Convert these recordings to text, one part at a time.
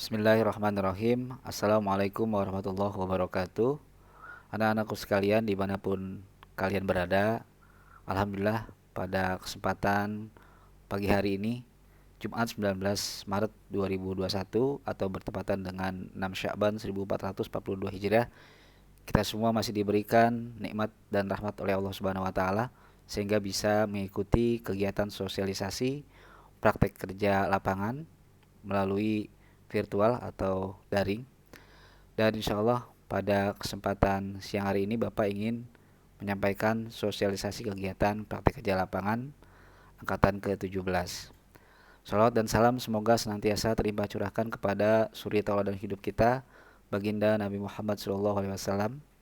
Bismillahirrahmanirrahim. Assalamualaikum warahmatullahi wabarakatuh. Anak-anakku sekalian dimanapun kalian berada, Alhamdulillah pada kesempatan pagi hari ini Jumat 19 Maret 2021 atau bertepatan dengan 6 Sya'ban 1442 Hijriah, kita semua masih diberikan nikmat dan rahmat oleh Allah Subhanahu wa taala sehingga bisa mengikuti kegiatan sosialisasi praktek kerja lapangan melalui virtual atau daring. Dan insya Allah pada kesempatan siang hari ini Bapak ingin menyampaikan sosialisasi kegiatan praktek kerja lapangan angkatan ke-17. Salawat dan salam semoga senantiasa terlimpah curahkan kepada suri tauladan hidup kita, baginda Nabi Muhammad SAW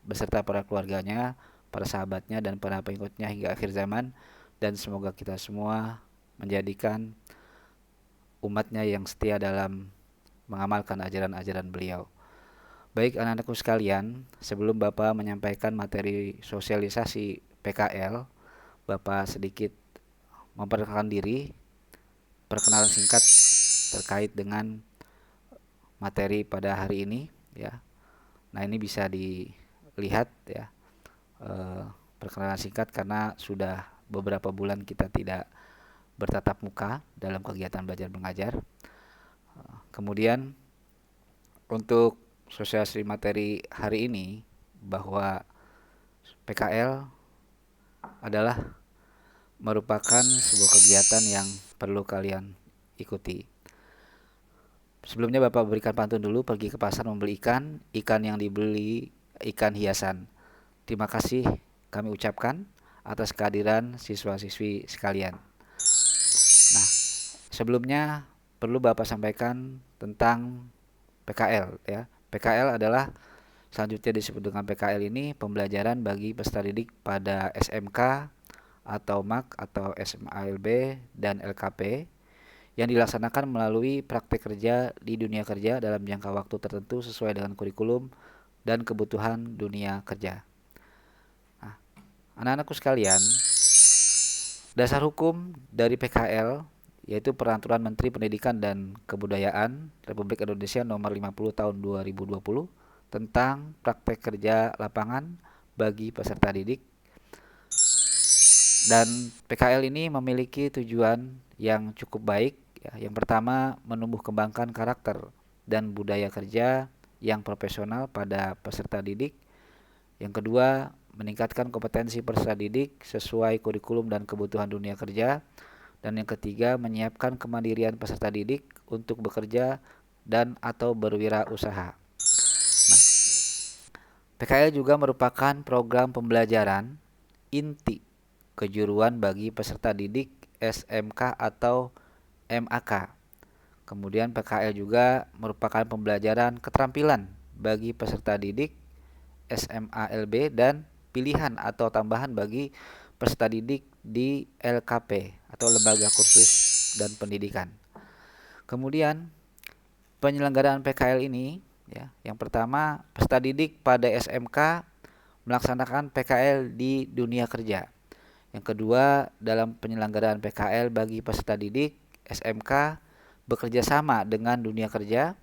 beserta para keluarganya, para sahabatnya dan para pengikutnya hingga akhir zaman, dan semoga kita semua menjadikan umatnya yang setia dalam mengamalkan ajaran-ajaran beliau. Baik anak-anakku sekalian, sebelum Bapak menyampaikan materi sosialisasi PKL, Bapak sedikit memperkenalkan diri, perkenalan singkat terkait dengan materi pada hari ini ya. Nah, ini bisa dilihat ya, perkenalan singkat karena sudah beberapa bulan kita tidak bertatap muka dalam kegiatan belajar mengajar. Kemudian untuk sosialisasi materi hari ini bahwa PKL adalah merupakan sebuah kegiatan yang perlu kalian ikuti. Sebelumnya Bapak berikan pantun dulu, pergi ke pasar membeli ikan, ikan yang dibeli ikan hiasan. Terima kasih kami ucapkan atas kehadiran siswa-siswi sekalian. Nah, sebelumnya perlu Bapak sampaikan tentang PKL ya. PKL adalah selanjutnya disebut dengan PKL ini pembelajaran bagi peserta didik pada SMK atau MAK atau SMALB dan LKP yang dilaksanakan melalui praktek kerja di dunia kerja dalam jangka waktu tertentu sesuai dengan kurikulum dan kebutuhan dunia kerja. Nah, anak-anakku sekalian, dasar hukum dari PKL yaitu Peraturan Menteri Pendidikan dan Kebudayaan Republik Indonesia Nomor 50 Tahun 2020 tentang praktek kerja lapangan bagi peserta didik. Dan PKL ini memiliki tujuan yang cukup baik ya. Yang pertama, menumbuh kembangkan karakter dan budaya kerja yang profesional pada peserta didik. Yang kedua, meningkatkan kompetensi peserta didik sesuai kurikulum dan kebutuhan dunia kerja. Dan yang ketiga, menyiapkan kemandirian peserta didik untuk bekerja dan atau berwirausaha. Nah, PKL juga merupakan program pembelajaran inti kejuruan bagi peserta didik SMK atau MAK. Kemudian PKL juga merupakan pembelajaran keterampilan bagi peserta didik SMALB dan pilihan atau tambahan bagi peserta didik di LKP atau Lembaga Kursus dan Pendidikan. Kemudian penyelenggaraan PKL ini ya, yang pertama peserta didik pada SMK melaksanakan PKL di dunia kerja. Yang kedua, dalam penyelenggaraan PKL bagi peserta didik SMK bekerja sama dengan dunia kerja.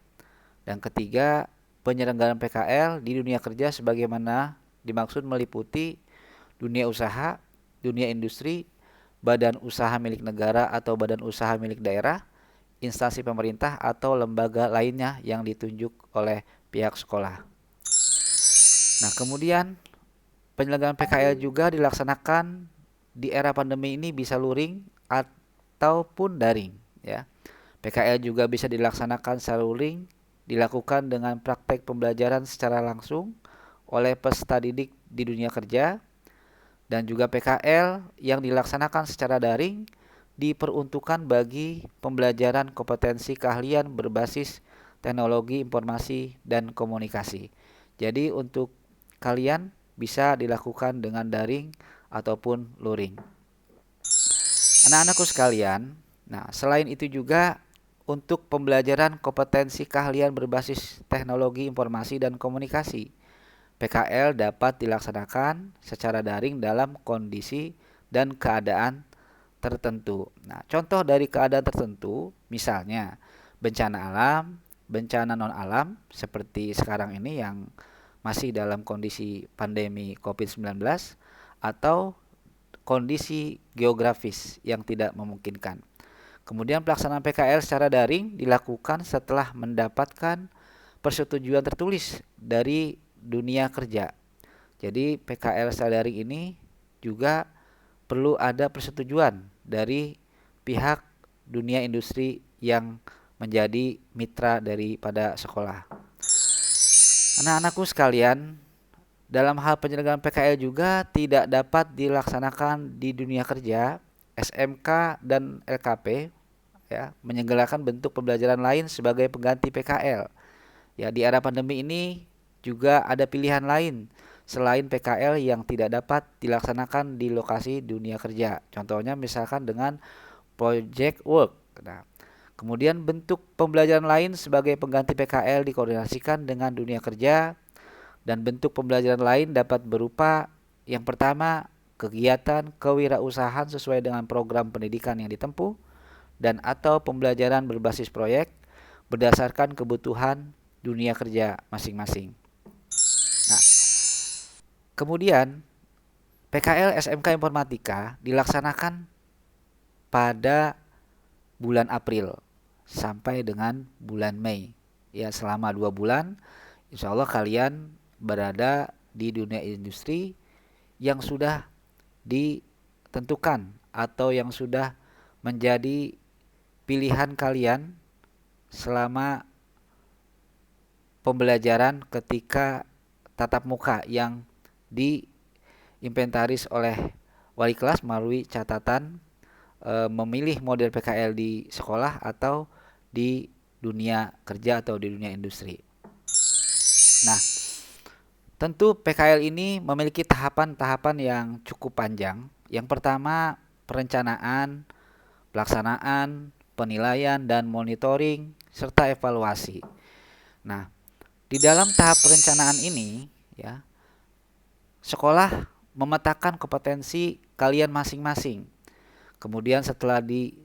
Dan ketiga, penyelenggaraan PKL di dunia kerja sebagaimana dimaksud meliputi dunia usaha, dunia industri, badan usaha milik negara atau badan usaha milik daerah, instansi pemerintah atau lembaga lainnya yang ditunjuk oleh pihak sekolah. Nah, kemudian penyelenggaraan PKL juga dilaksanakan di era pandemi ini bisa luring ataupun daring ya. PKL juga bisa dilaksanakan secara luring, dilakukan dengan praktek pembelajaran secara langsung oleh peserta didik di dunia kerja, dan juga PKL yang dilaksanakan secara daring diperuntukkan bagi pembelajaran kompetensi keahlian berbasis teknologi informasi dan komunikasi. Jadi untuk kalian bisa dilakukan dengan daring ataupun luring. Anak-anakku sekalian, nah selain itu juga untuk pembelajaran kompetensi keahlian berbasis teknologi informasi dan komunikasi, PKL dapat dilaksanakan secara daring dalam kondisi dan keadaan tertentu. Nah, contoh dari keadaan tertentu misalnya bencana alam, bencana non alam seperti sekarang ini yang masih dalam kondisi pandemi COVID-19 atau kondisi geografis yang tidak memungkinkan. Kemudian pelaksanaan PKL secara daring dilakukan setelah mendapatkan persetujuan tertulis dari dunia kerja. Jadi PKL secara daring ini juga perlu ada persetujuan dari pihak dunia industri yang menjadi mitra daripada sekolah. Anak-anakku sekalian, dalam hal penyelenggaraan PKL juga tidak dapat dilaksanakan di dunia kerja. SMK dan LKP ya menyelenggarakan bentuk pembelajaran lain sebagai pengganti PKL. Ya, di era pandemi ini juga ada pilihan lain selain PKL yang tidak dapat dilaksanakan di lokasi dunia kerja. Contohnya misalkan dengan project work. Nah, kemudian bentuk pembelajaran lain sebagai pengganti PKL dikoordinasikan dengan dunia kerja, dan bentuk pembelajaran lain dapat berupa yang pertama kegiatan kewirausahaan sesuai dengan program pendidikan yang ditempuh dan atau pembelajaran berbasis proyek berdasarkan kebutuhan dunia kerja masing-masing. Nah, kemudian PKL SMK Informatika dilaksanakan pada bulan April sampai dengan bulan Mei. Ya, selama 2 bulan insya Allah kalian berada di dunia industri yang sudah ditentukan atau yang sudah menjadi pilihan kalian selama pembelajaran ketika tatap muka yang diinventaris oleh wali kelas melalui catatan memilih model PKL di sekolah atau di dunia kerja atau di dunia industri. Nah, tentu PKL ini memiliki tahapan-tahapan yang cukup panjang. Yang pertama, perencanaan, pelaksanaan, penilaian dan monitoring serta evaluasi. Nah, di dalam tahap perencanaan ini ya, sekolah memetakan kompetensi kalian masing-masing. Kemudian setelah dipetakan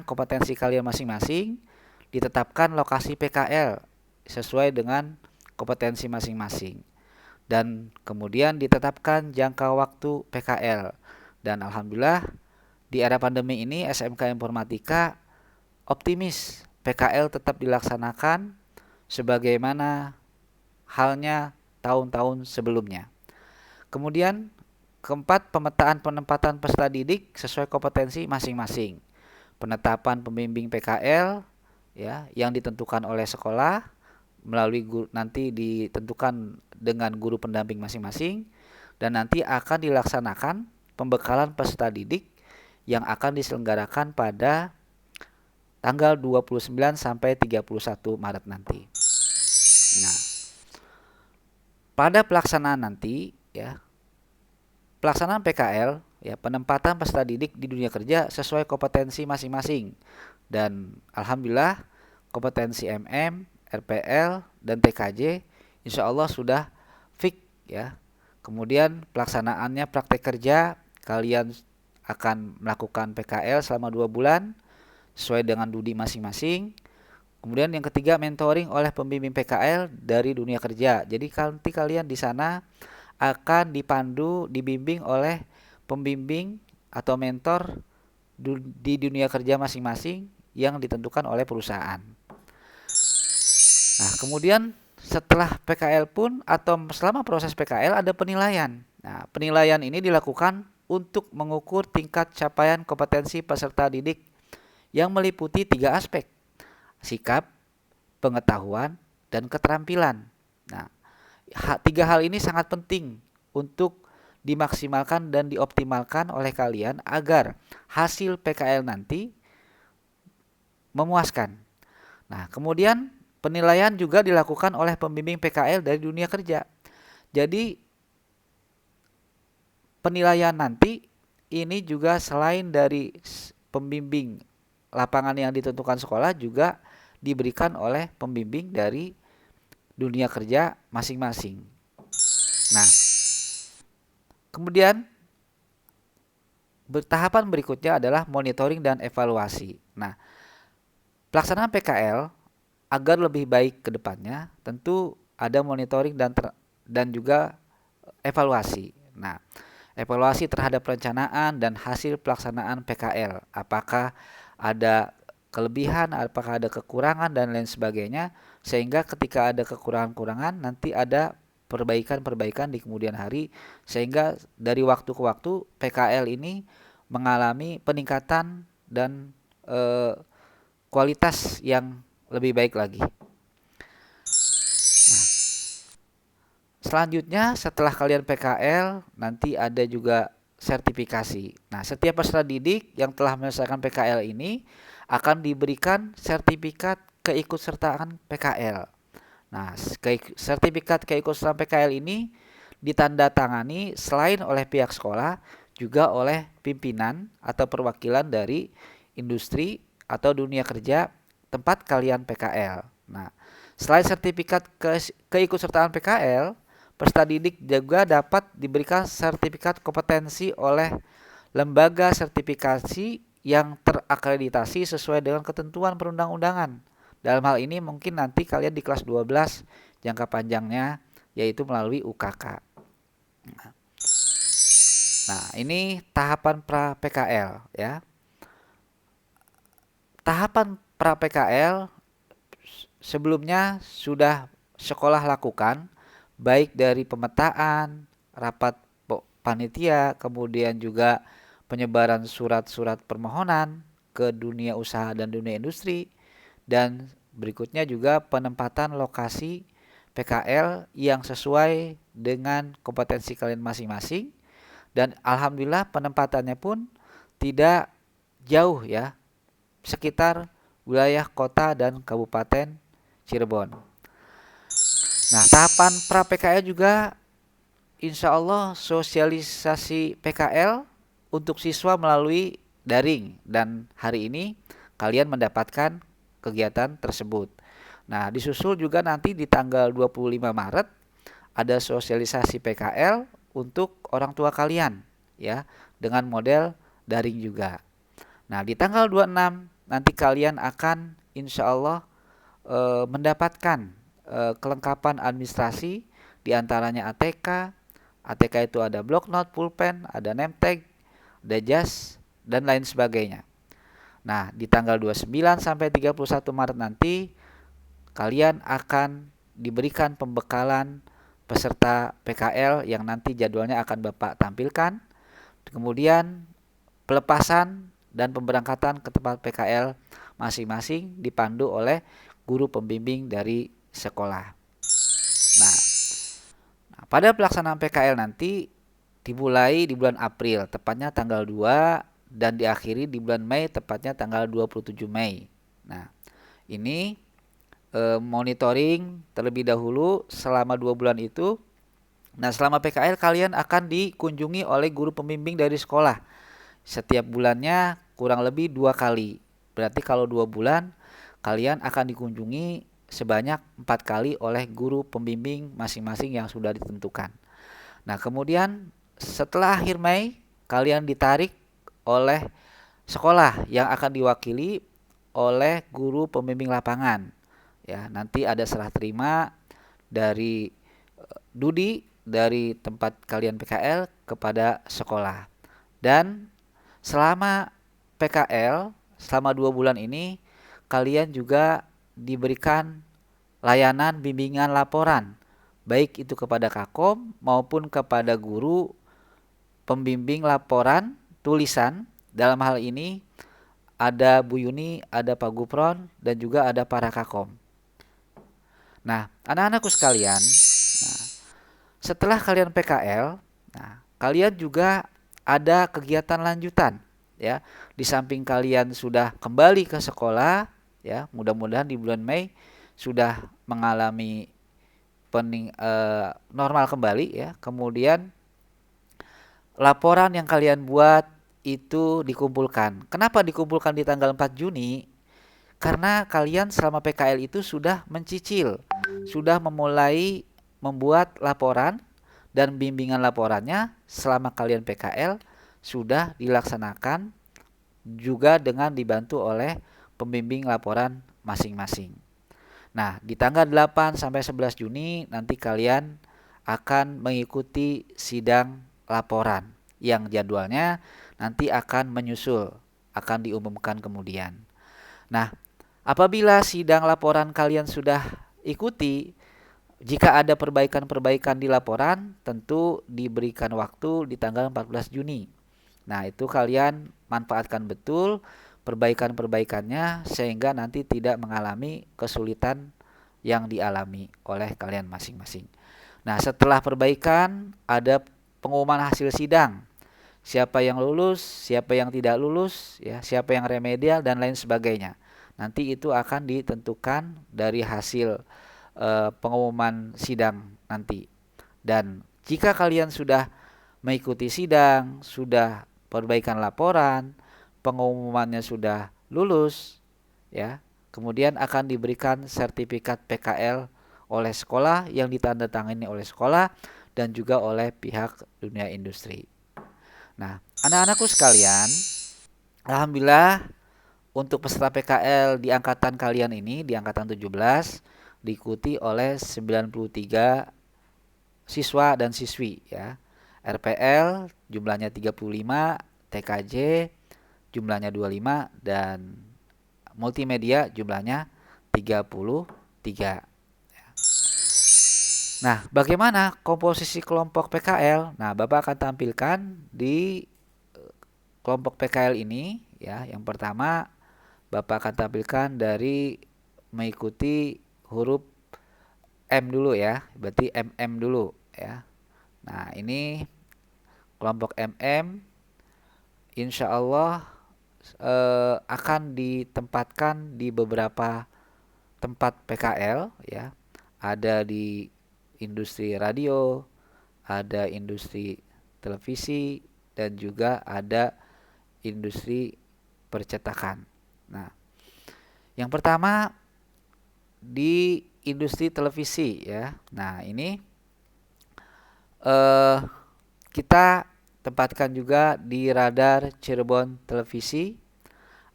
kompetensi kalian masing-masing, ditetapkan lokasi PKL sesuai dengan kompetensi masing-masing. Dan kemudian ditetapkan jangka waktu PKL. Dan alhamdulillah di era pandemi ini SMK Informatika optimis PKL tetap dilaksanakan sebagaimana halnya tahun-tahun sebelumnya. Kemudian keempat, pemetaan penempatan peserta didik sesuai kompetensi masing-masing. Penetapan pembimbing PKL ya yang ditentukan oleh sekolah melalui guru, nanti ditentukan dengan guru pendamping masing-masing, dan nanti akan dilaksanakan pembekalan peserta didik yang akan diselenggarakan pada tanggal 29 sampai 31 Maret nanti. Nah, pada pelaksanaan nanti ya, pelaksanaan PKL ya, penempatan peserta didik di dunia kerja sesuai kompetensi masing-masing. Dan alhamdulillah kompetensi MM, RPL dan TKJ insya Allah sudah fix ya. Kemudian pelaksanaannya praktek kerja, kalian akan melakukan PKL selama 2 bulan sesuai dengan DUDI masing-masing. Kemudian yang ketiga, mentoring oleh pembimbing PKL dari dunia kerja. Jadi nanti kalian di sana akan dipandu, dibimbing oleh pembimbing atau mentor di dunia kerja masing-masing yang ditentukan oleh perusahaan. Nah, kemudian setelah PKL pun atau selama proses PKL ada penilaian. Nah, penilaian ini dilakukan untuk mengukur tingkat capaian kompetensi peserta didik yang meliputi 3 aspek: sikap, pengetahuan, dan keterampilan. Nah, 3 hal ini sangat penting untuk dimaksimalkan dan dioptimalkan oleh kalian agar hasil PKL nanti memuaskan. Nah, kemudian penilaian juga dilakukan oleh pembimbing PKL dari dunia kerja. Jadi penilaian nanti ini juga selain dari pembimbing lapangan yang ditentukan sekolah juga diberikan oleh pembimbing dari dunia kerja masing-masing. Nah, kemudian tahapan berikutnya adalah monitoring dan evaluasi. Nah, pelaksanaan PKL agar lebih baik ke depannya tentu ada monitoring dan juga evaluasi. Nah, evaluasi terhadap perencanaan dan hasil pelaksanaan PKL. Apakah ada kelebihan, apakah ada kekurangan dan lain sebagainya, sehingga ketika ada kekurangan-kekurangan nanti ada perbaikan-perbaikan di kemudian hari, sehingga dari waktu ke waktu PKL ini mengalami peningkatan dan kualitas yang lebih baik lagi. Selanjutnya setelah kalian PKL nanti ada juga sertifikasi. Nah, setiap peserta didik yang telah menyelesaikan PKL ini akan diberikan sertifikat keikutsertaan PKL. Nah, sertifikat keikutsertaan PKL ini ditandatangani selain oleh pihak sekolah juga oleh pimpinan atau perwakilan dari industri atau dunia kerja tempat kalian PKL. Nah, selain sertifikat keikutsertaan PKL, peserta didik juga dapat diberikan sertifikat kompetensi oleh lembaga sertifikasi yang terakreditasi sesuai dengan ketentuan perundang-undangan. Dalam hal ini mungkin nanti kalian di kelas 12 jangka panjangnya yaitu melalui UKK. Nah, ini tahapan pra PKL ya. Tahapan pra PKL sebelumnya sudah sekolah lakukan baik dari pemetaan, rapat panitia, kemudian juga penyebaran surat-surat permohonan ke dunia usaha dan dunia industri, dan berikutnya juga penempatan lokasi PKL yang sesuai dengan kompetensi kalian masing-masing, dan alhamdulillah penempatannya pun tidak jauh ya, sekitar wilayah kota dan kabupaten Cirebon. Nah, tahapan pra PKL juga insya Allah sosialisasi PKL untuk siswa melalui daring, dan hari ini kalian mendapatkan kegiatan tersebut. Nah, disusul juga nanti di tanggal 25 Maret ada sosialisasi PKL untuk orang tua kalian ya, dengan model daring juga. Nah, di tanggal 26 nanti kalian akan insya Allah mendapatkan kelengkapan administrasi, diantaranya ATK. ATK itu ada block note, pulpen, ada name tag, ada jas, dan lain sebagainya. Nah, di tanggal 29 sampai 31 Maret nanti kalian akan diberikan pembekalan peserta PKL yang nanti jadwalnya akan Bapak tampilkan. Kemudian pelepasan dan pemberangkatan ke tempat PKL masing-masing dipandu oleh guru pembimbing dari sekolah. Nah, pada pelaksanaan PKL nanti dimulai di bulan April, tepatnya tanggal 2, dan diakhiri di bulan Mei, tepatnya tanggal 27 Mei. Nah, ini monitoring terlebih dahulu selama 2 bulan itu. Nah, selama PKL kalian akan dikunjungi oleh guru pembimbing dari sekolah. Setiap bulannya kurang lebih 2 kali. Berarti kalau 2 bulan kalian akan dikunjungi sebanyak 4 kali oleh guru pembimbing masing-masing yang sudah ditentukan. Nah, kemudian setelah akhir Mei kalian ditarik oleh sekolah yang akan diwakili oleh guru pembimbing lapangan. Ya, nanti ada serah terima dari Dudi dari tempat kalian PKL kepada sekolah. Dan selama PKL, selama 2 bulan ini kalian juga diberikan layanan bimbingan laporan, baik itu kepada Kakom maupun kepada guru pembimbing laporan tulisan. Dalam hal ini ada Bu Yuni, ada Pak Gupron, dan juga ada para Kakom. Nah, anak-anakku sekalian, setelah kalian PKL, kalian juga ada kegiatan lanjutan ya. Di samping kalian sudah kembali ke sekolah ya, mudah-mudahan di bulan Mei sudah mengalami normal kembali ya. Kemudian laporan yang kalian buat itu dikumpulkan. Kenapa dikumpulkan di tanggal 4 Juni? Karena kalian selama PKL itu sudah mencicil, sudah memulai membuat laporan, dan bimbingan laporannya selama kalian PKL sudah dilaksanakan juga dengan dibantu oleh pembimbing laporan masing-masing. Nah, di tanggal 8 sampai 11 Juni nanti kalian akan mengikuti sidang laporan yang jadwalnya nanti akan menyusul, akan diumumkan kemudian. Nah, apabila sidang laporan kalian sudah ikuti, jika ada perbaikan-perbaikan di laporan, tentu diberikan waktu di tanggal 14 Juni. Nah, itu kalian manfaatkan betul perbaikan-perbaikannya sehingga nanti tidak mengalami kesulitan yang dialami oleh kalian masing-masing. Nah, setelah perbaikan ada pengumuman hasil sidang. Siapa yang lulus, siapa yang tidak lulus, ya, siapa yang remedial dan lain sebagainya. Nanti itu akan ditentukan dari hasil pengumuman sidang nanti. Dan jika kalian sudah mengikuti sidang, sudah perbaikan laporan, pengumumannya sudah lulus, ya, kemudian akan diberikan sertifikat PKL oleh sekolah yang ditandatangani oleh sekolah dan juga oleh pihak dunia industri. Nah, anak-anakku sekalian, alhamdulillah untuk peserta PKL di angkatan kalian ini, di angkatan 17, diikuti oleh 93 siswa dan siswi, ya. RPL jumlahnya 35, TKJ jumlahnya 25, dan multimedia jumlahnya 33. Nah, bagaimana komposisi kelompok PKL? Nah, Bapak akan tampilkan di kelompok PKL ini, ya. Yang pertama, Bapak akan tampilkan dari mengikuti huruf M dulu, ya. Berarti MM dulu, ya. Nah, ini kelompok MM insya Allah akan ditempatkan di beberapa tempat PKL, ya. Ada di industri radio, ada industri televisi, dan juga ada industri percetakan. Nah, yang pertama di industri televisi, ya. Nah, ini kita tempatkan juga di Radar Cirebon Televisi,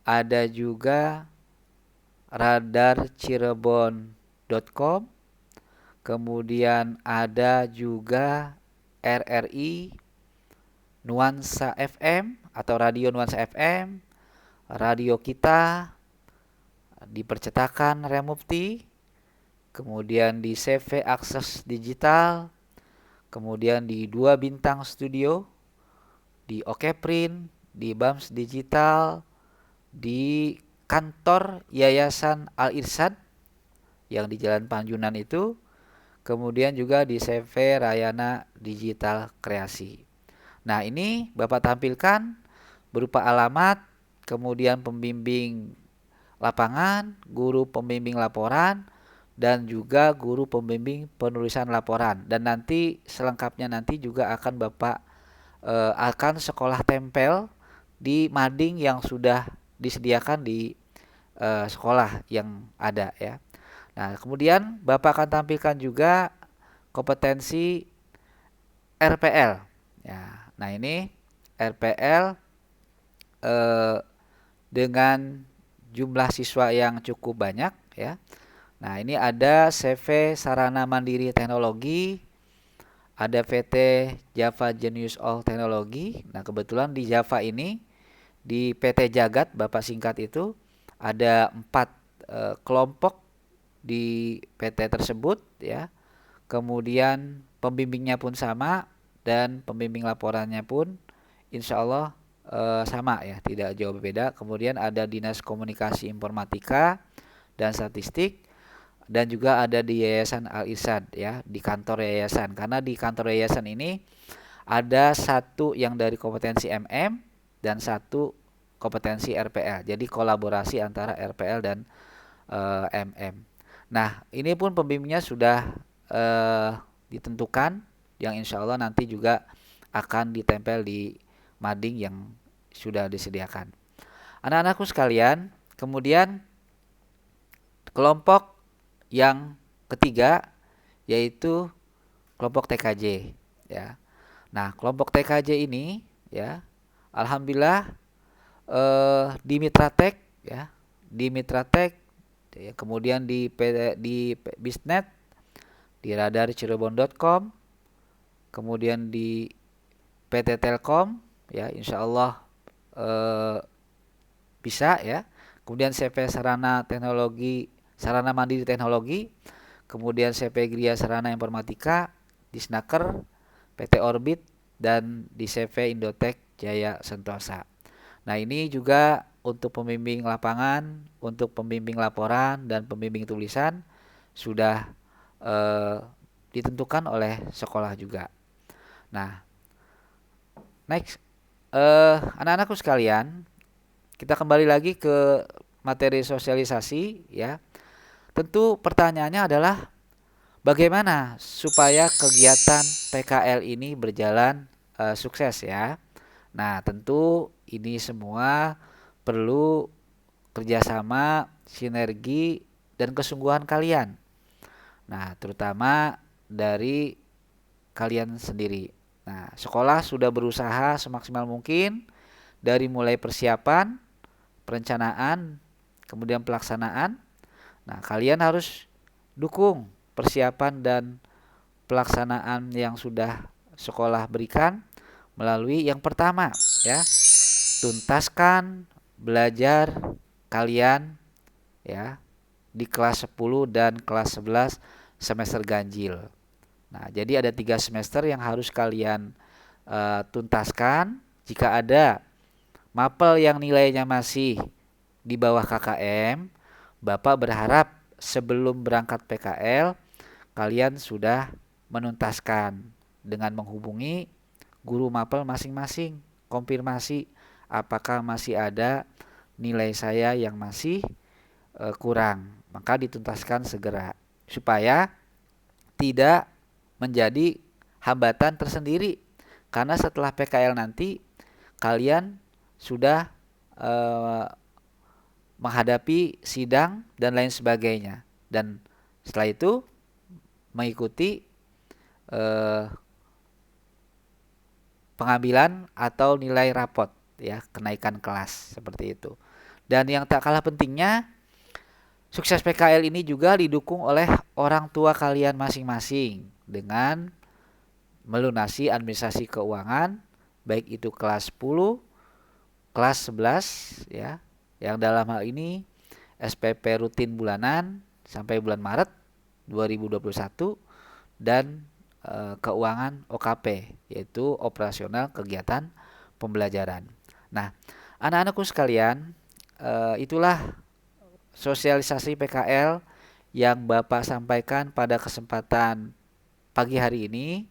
ada juga Radar Cirebon.com, kemudian ada juga RRI Nuansa FM atau Radio Nuansa FM, Radio Kita, di Percetakan Remufti, kemudian di CV Akses Digital, kemudian di Dua Bintang Studio, di Okeprint, di BAMS Digital, di kantor Yayasan Al-Irsyad yang di Jalan Panjunan itu, kemudian juga di CV Rayana Digital Kreasi. Nah, ini Bapak tampilkan berupa alamat, kemudian pembimbing lapangan, guru pembimbing laporan, dan juga guru pembimbing penulisan laporan. Dan nanti selengkapnya nanti juga akan Bapak akan sekolah tempel di mading yang sudah disediakan di sekolah yang ada, ya. Nah, kemudian Bapak akan tampilkan juga kompetensi RPL, ya. Nah, ini RPL dengan jumlah siswa yang cukup banyak, ya. Nah, ini ada CV Sarana Mandiri Teknologi, ada VT Java Genius All Teknologi. Nah, kebetulan di Java ini di PT Jagat, Bapak singkat itu, ada 4 kelompok di PT tersebut, ya. Kemudian pembimbingnya pun sama dan pembimbing laporannya pun insya Allah sama, ya, tidak jauh berbeda. Kemudian ada Dinas Komunikasi Informatika dan Statistik, dan juga ada di Yayasan Al-Irsyad, ya, di kantor yayasan. Karena di kantor yayasan ini ada satu yang dari kompetensi MM dan satu kompetensi RPL. Jadi kolaborasi antara RPL dan MM. Nah, ini pun pembimbingnya sudah ditentukan, yang insya Allah nanti juga akan ditempel di mading yang sudah disediakan. Anak-anakku sekalian, kemudian kelompok yang ketiga yaitu kelompok TKJ, ya. Nah, kelompok TKJ ini, ya, alhamdulillah di Mitratek, ya, di Mitratek, ya, kemudian di Bisnet, di radarcirebon.com, kemudian di PT Telkom, ya insya Allah bisa ya. Kemudian CV Sarana Mandiri Teknologi, kemudian CV Gria Sarana Informatika di Snaker, PT Orbit, dan di CV Indotek Jaya Sentosa. Nah, ini juga untuk pembimbing lapangan, untuk pembimbing laporan dan pembimbing tulisan sudah ditentukan oleh sekolah juga. Nah, next, anak-anakku sekalian, kita kembali lagi ke materi sosialisasi ya. Tentu pertanyaannya adalah bagaimana supaya kegiatan PKL ini berjalan sukses ya. Nah, tentu ini semua perlu kerjasama, sinergi, dan kesungguhan kalian. Nah, terutama dari kalian sendiri. Nah, sekolah sudah berusaha semaksimal mungkin dari mulai persiapan, perencanaan, kemudian pelaksanaan. Nah, kalian harus dukung persiapan dan pelaksanaan yang sudah sekolah berikan melalui yang pertama ya, tuntaskan belajar kalian ya di kelas 10 dan kelas 11 semester ganjil. Nah, jadi ada 3 semester yang harus kalian tuntaskan. Jika ada mapel yang nilainya masih di bawah KKM, Bapak berharap sebelum berangkat PKL kalian sudah menuntaskan dengan menghubungi guru mapel masing-masing, konfirmasi apakah masih ada nilai saya yang masih kurang, maka dituntaskan segera supaya tidak menjadi hambatan tersendiri, karena setelah PKL nanti kalian sudah menghadapi sidang dan lain sebagainya, dan setelah itu mengikuti pengambilan atau nilai rapot ya, kenaikan kelas seperti itu. Dan yang tak kalah pentingnya, sukses PKL ini juga didukung oleh orang tua kalian masing-masing dengan melunasi administrasi keuangan, baik itu kelas 10, kelas 11 ya, yang dalam hal ini SPP rutin bulanan sampai bulan Maret 2021, dan keuangan OKP, yaitu operasional kegiatan pembelajaran. Nah, anak-anakku sekalian, itulah sosialisasi PKL yang Bapak sampaikan pada kesempatan pagi hari ini.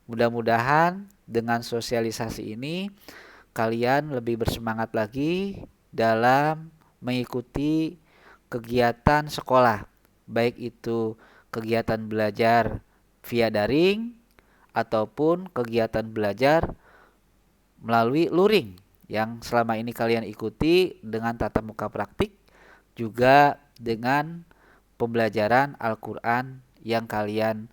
Mudah-mudahan dengan sosialisasi ini kalian lebih bersemangat lagi dalam mengikuti kegiatan sekolah, baik itu kegiatan belajar via daring ataupun kegiatan belajar melalui luring yang selama ini kalian ikuti dengan tatap muka praktik, juga dengan pembelajaran Al-Quran yang kalian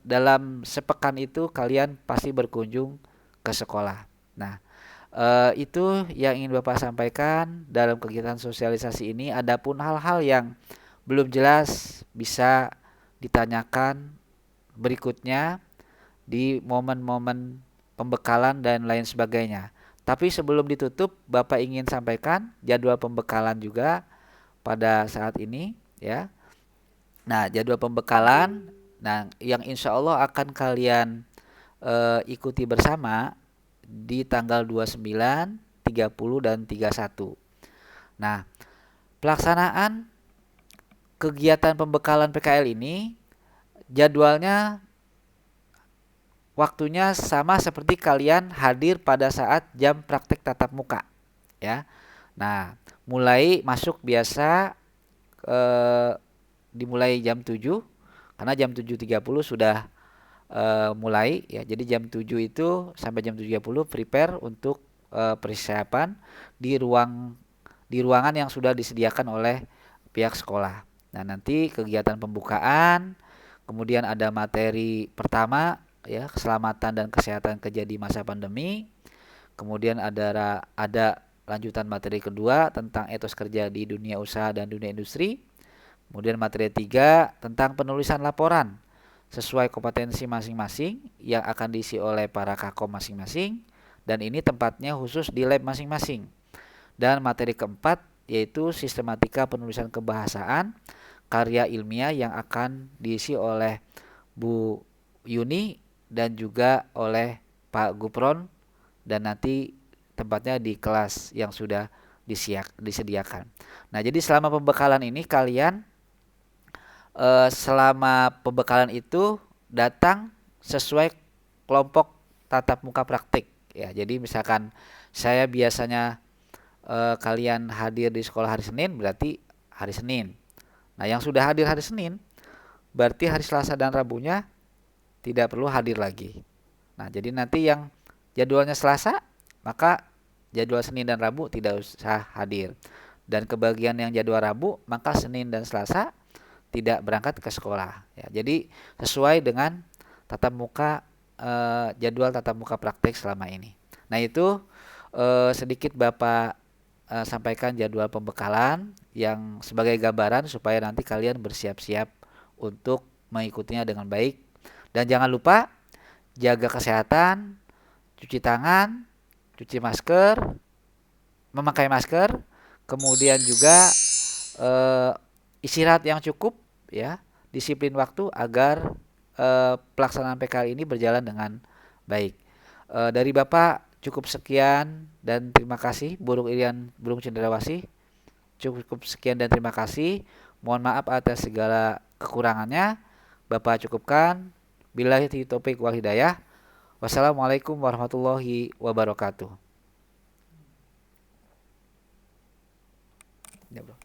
dalam sepekan itu kalian pasti berkunjung ke sekolah. Nah, itu yang ingin Bapak sampaikan dalam kegiatan sosialisasi ini. Adapun hal-hal yang belum jelas bisa ditanyakan berikutnya di momen-momen pembekalan dan lain sebagainya. Tapi sebelum ditutup, Bapak ingin sampaikan jadwal pembekalan juga pada saat ini ya. Nah, jadwal pembekalan yang insya Allah akan kalian ikuti bersama di tanggal 29, 30, dan 31. Nah, pelaksanaan kegiatan pembekalan PKL ini jadwalnya waktunya sama seperti kalian hadir pada saat jam praktek tatap muka ya. Nah, mulai masuk biasa dimulai jam 7, karena jam 7.30 sudah mulai ya. Jadi jam 7 itu sampai jam 7.30 prepare untuk persiapan di ruangan yang sudah disediakan oleh pihak sekolah. Nah, nanti kegiatan pembukaan, kemudian ada materi pertama ya, keselamatan dan kesehatan kerja di masa pandemi. Kemudian ada lanjutan materi kedua tentang etos kerja di dunia usaha dan dunia industri. Kemudian materi 3 tentang penulisan laporan sesuai kompetensi masing-masing yang akan diisi oleh para kakom masing-masing, dan ini tempatnya khusus di lab masing-masing. Dan materi keempat yaitu sistematika penulisan kebahasaan karya ilmiah yang akan diisi oleh Bu Yuni dan juga oleh Pak Gupron, dan nanti tempatnya di kelas yang sudah disediakan. Nah, jadi selama pembekalan ini kalian selama pembekalan itu datang sesuai kelompok tatap muka praktik ya. Jadi misalkan saya biasanya kalian hadir di sekolah hari Senin, berarti hari Senin. Nah, yang sudah hadir hari Senin berarti hari Selasa dan Rabunya tidak perlu hadir lagi. Nah, jadi nanti yang jadwalnya Selasa, maka jadwal Senin dan Rabu tidak usah hadir. Dan kebagian yang jadwal Rabu, maka Senin dan Selasa tidak berangkat ke sekolah. Ya, jadi sesuai dengan tatap muka jadwal tatap muka praktek selama ini. Nah, itu sedikit Bapak sampaikan jadwal pembekalan yang sebagai gambaran supaya nanti kalian bersiap-siap untuk mengikutinya dengan baik. Dan jangan lupa jaga kesehatan, cuci tangan, cuci masker, memakai masker, kemudian juga istirahat yang cukup ya, disiplin waktu agar pelaksanaan PKL ini berjalan dengan baik. Dari Bapak cukup sekian dan terima kasih. Burung Irian Burung Cendrawasih, cukup sekian dan terima kasih. Mohon maaf atas segala kekurangannya. Bapak cukupkan. Billahi taufiq wal hidayah. Wassalamualaikum warahmatullahi wabarakatuh. Ya, bro.